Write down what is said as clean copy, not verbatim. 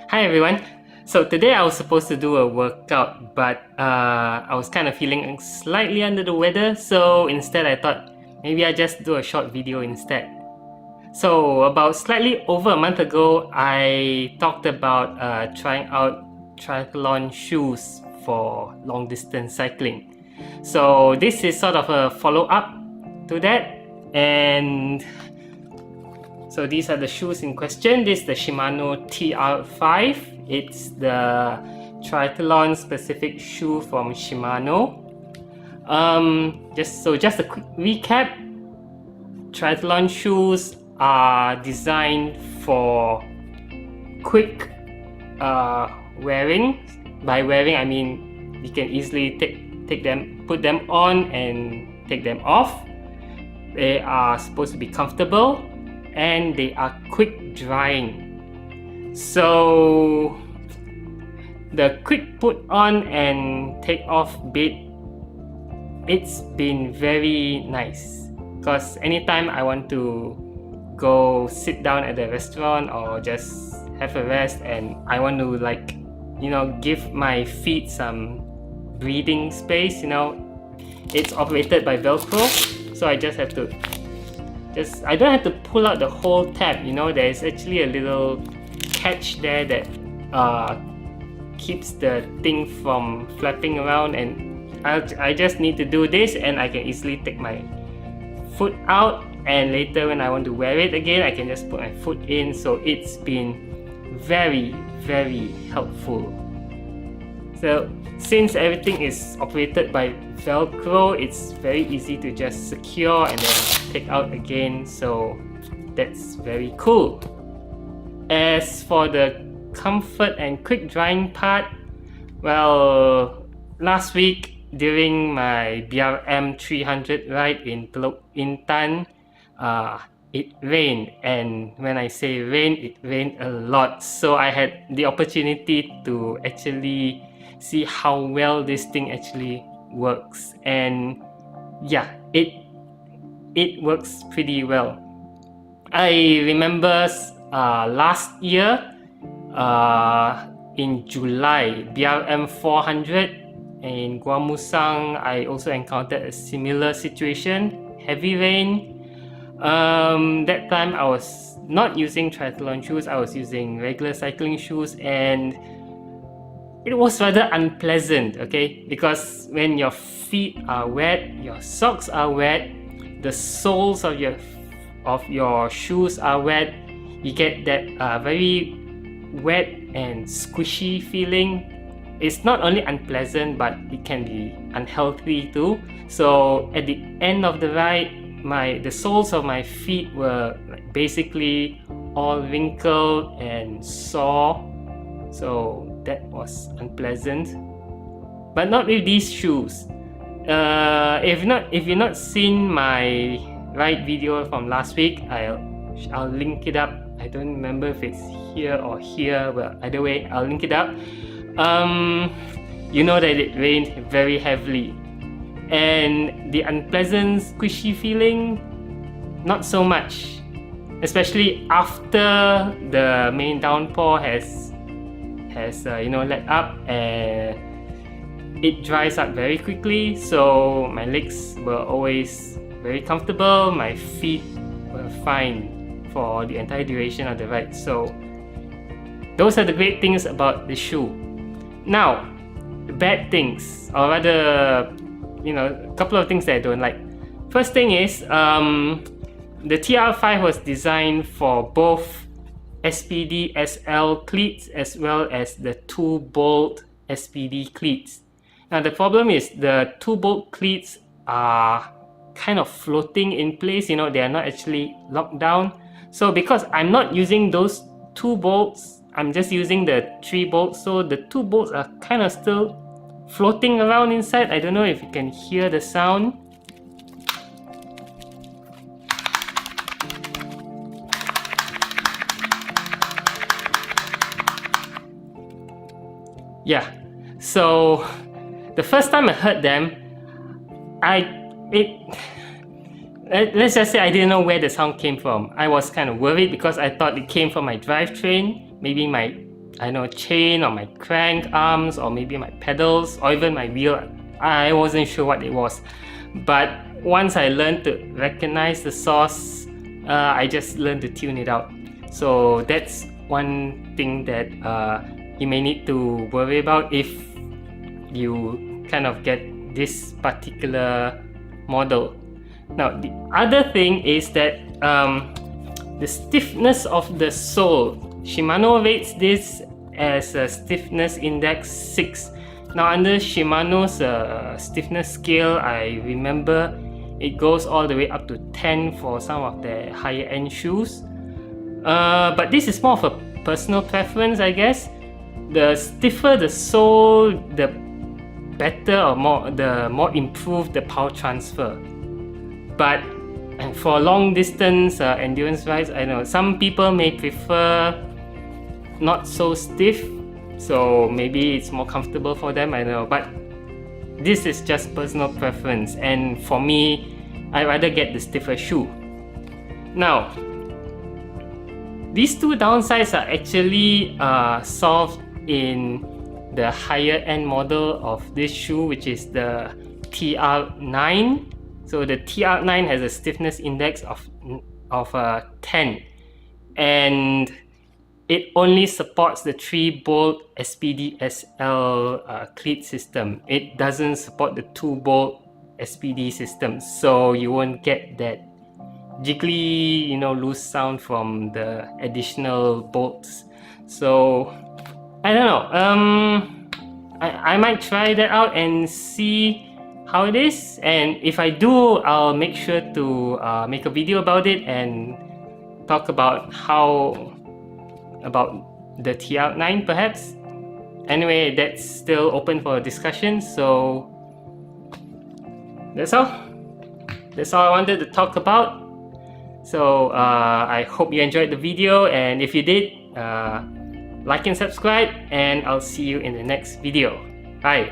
Hi everyone. So today I was supposed to do a workout, but I was kind of feeling slightly under the weather, so instead I thought maybe I just do a short video instead. So about slightly over a month ago, I talked about trying out triathlon shoes for long distance cycling. So this is sort of a follow-up to that, and so these are the shoes in question. This is the Shimano TR5. It's the triathlon specific shoe from Shimano. Just a quick recap. Triathlon shoes are designed for quick wearing. By wearing, I mean you can easily put them on and take them off. They are supposed to be comfortable and they are quick drying. So the quick put on and take off bit, it's been very nice, because anytime I want to go sit down at the restaurant or just have a rest and I want to give my feet some breathing space, it's operated by Velcro, so I just have to I don't have to pull out the whole tab. There's actually a little catch there that keeps the thing from flapping around, and I just need to do this and I can easily take my foot out, and later when I want to wear it again I can just put my foot in. So it's been very, very helpful. So since everything is operated by Velcro, it's very easy to just secure and then take out again, so that's very cool. As for the comfort and quick drying part, well, last week during my BRM 300 ride in Teluk Intan, it rained, and when I say rain, it rained a lot, so I had the opportunity to actually see how well this thing actually works, and yeah, it works pretty well. I remember last year in July, BRM 400 in Gua Musang, I also encountered a similar situation, heavy rain. That time I was not using triathlon shoes, I was using regular cycling shoes, and it was rather unpleasant, okay? Because when your feet are wet, your socks are wet, the soles of your shoes are wet, you get that very wet and squishy feeling. It's not only unpleasant, but it can be unhealthy too. So at the end of the ride, the soles of my feet were basically all wrinkled and sore, so that was unpleasant. But not with these shoes. If you've not seen my ride video from last week, I'll link it up. I don't remember if it's here or here, but either way I'll link it up. You know that it rained very heavily, and the unpleasant squishy feeling, not so much, especially after the main downpour has let up, and it dries up very quickly, so my legs were always very comfortable, my feet were fine for the entire duration of the ride. So those are the great things about the shoe. Now, the bad things, or rather, a couple of things that I don't like. First thing is, the TR5 was designed for both SPD SL cleats as well as the 2-bolt SPD cleats. Now the problem is the 2-bolt cleats are kind of floating in place, they are not actually locked down. So because I'm not using those 2 bolts, I'm just using the 3 bolts, so the 2 bolts are kind of still floating around inside. I don't know if you can hear the sound. Yeah, so the first time I heard them, let's just say I didn't know where the sound came from. I was kind of worried because I thought it came from my drivetrain. Maybe my I know, chain or my crank arms or maybe my pedals or even my wheel. I wasn't sure what it was, but once I learned to recognize the source, I just learned to tune it out. So that's one thing that you may need to worry about if you kind of get this particular model. Now the other thing is that the stiffness of the sole. Shimano rates this as a stiffness index 6. Now under Shimano's stiffness scale, I remember it goes all the way up to 10 for some of the higher end shoes. But this is more of a personal preference, I guess. The stiffer the sole, the better or the more improved the power transfer. But for long distance endurance rides, I know some people may prefer not so stiff, so maybe it's more comfortable for them, I know, but this is just personal preference, and for me, I rather get the stiffer shoe. Now, these two downsides are actually solved in the higher end model of this shoe, which is the TR9. So the TR9 has a stiffness index of 10, and it only supports the 3-bolt SPD SL cleat system. It doesn't support the 2-bolt SPD system, so you won't get that jiggly, loose sound from the additional bolts. So I don't know. I might try that out and see how it is, and if I do, I'll make sure to make a video about it and talk about about the TR9 perhaps. Anyway, that's still open for discussion, so that's all I wanted to talk about. So I hope you enjoyed the video, and if you did, like and subscribe, and I'll see you in the next video. Bye.